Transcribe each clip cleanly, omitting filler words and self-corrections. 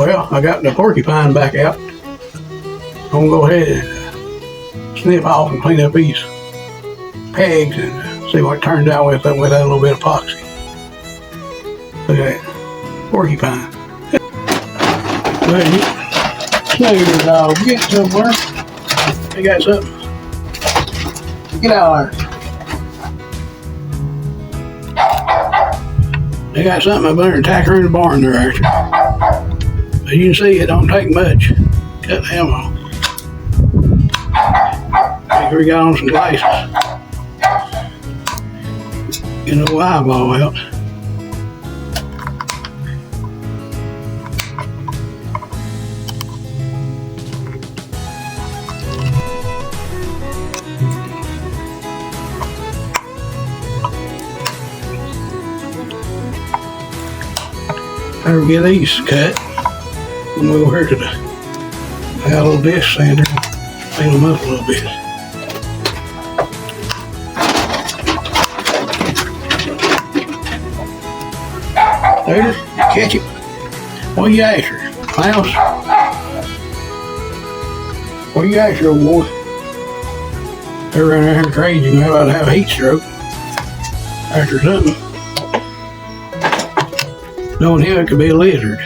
Well, I got the porcupine back out. I'm gonna go ahead and snip off and clean up these pegs and see what it turns out with that little bit of epoxy. Look at that porcupine. Well, you dog, get somewhere. They got something. Get out of there. They got something up there and tack her in the barn there, Archer. As you can see, it don't take much. Cut the ammo. Make sure we got on some glasses. Get a little eyeball out. After we get these cut, we'll move over to I got a little disc sander, clean them up a little bit. There, catch it. What you after, Klaus? What you after, old boy? They're running around crazy. You're about to have a heat stroke after something. Knowing him, it could be a lizard.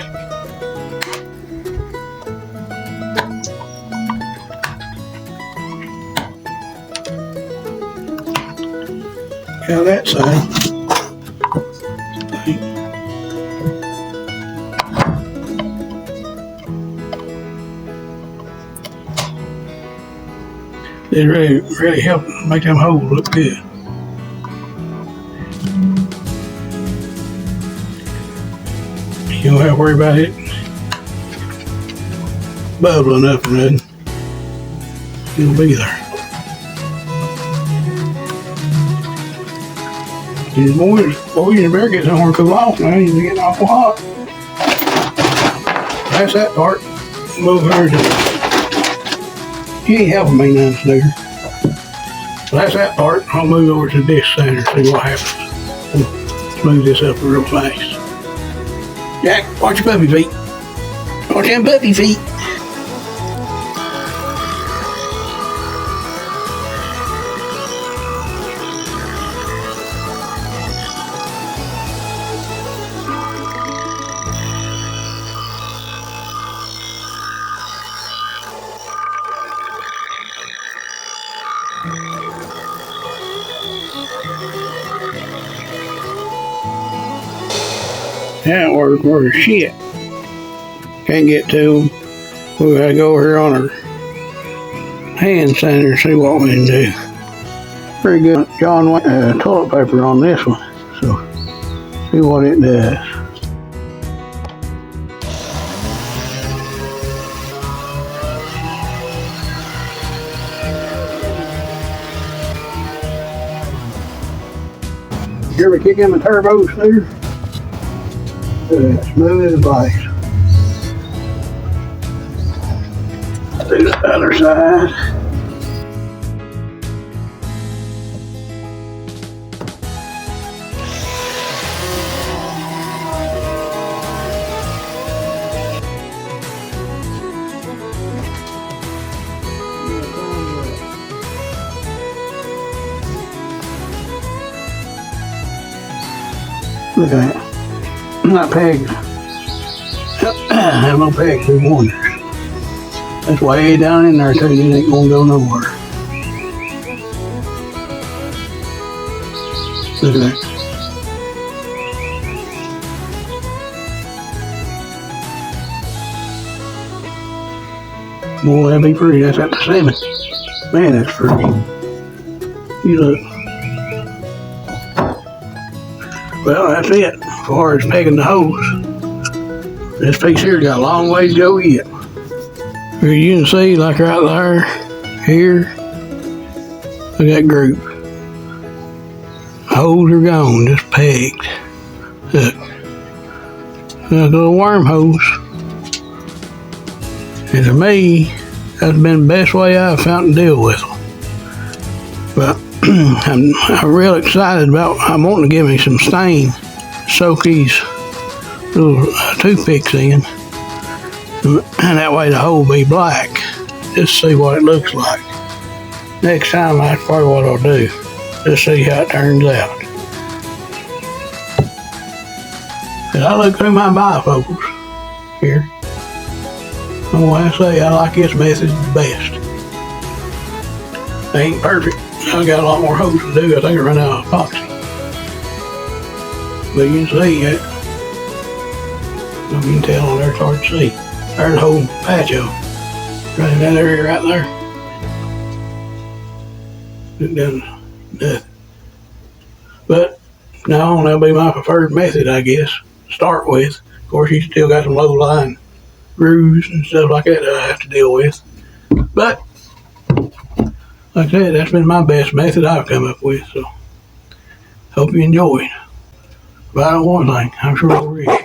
Now that side. It really helped make them holes look good. You don't have to worry about it bubbling up or nothing. It'll be there. These boys and bear get somewhere to cool off now. You're getting awful hot. That's that part. Move her to. You ain't helping me none, Snooker. That's that part. I'll move over to this sander and see what happens. Smooth this up real fast. Jack, watch your puppy feet. Watch them puppy feet. That works shit. Can't get to them. We gotta go over here on our hand sander and see what we can do. Pretty good John Wayne toilet paper on this one. So, see what it does. You ever kick in the turbo, Snooter? Smooth as glass. Do the other side. Look at that. Not pegs. I have no pegs in wonders. That's way down in there too. It ain't gonna go nowhere. Look at that. Boy, that'd be pretty. That's at the 7. Man, that's pretty. You look. Well, that's it. As far as pegging the hose, this piece here got a long way to go yet. Here you can see, like right there, here, look at that group. Holes are gone, just pegged. Look, like little wormholes. And to me, that's been the best way I've found to deal with them. But I'm real excited about, I'm wanting to give me some stain, soak these little toothpicks in. And that way the hole will be black. Just see what it looks like. Next time, that's probably what I'll do. Just see how it turns out. And I look through my bifocals here. And when I say I like this method the best. It ain't perfect. I got a lot more holes to do. I think I run out of epoxy. But you can see it. You can tell on there, it's hard to see. There's the whole patch of them. Right in that area right there. Look down, nothing. But no, that'll be my preferred method, I guess, to start with. Of course, you still got some low-lying grooves and stuff like that I have to deal with. But, like I said, that's been my best method I've come up with, so hope you enjoyed. But I don't want anything, I'm sure I'll reach.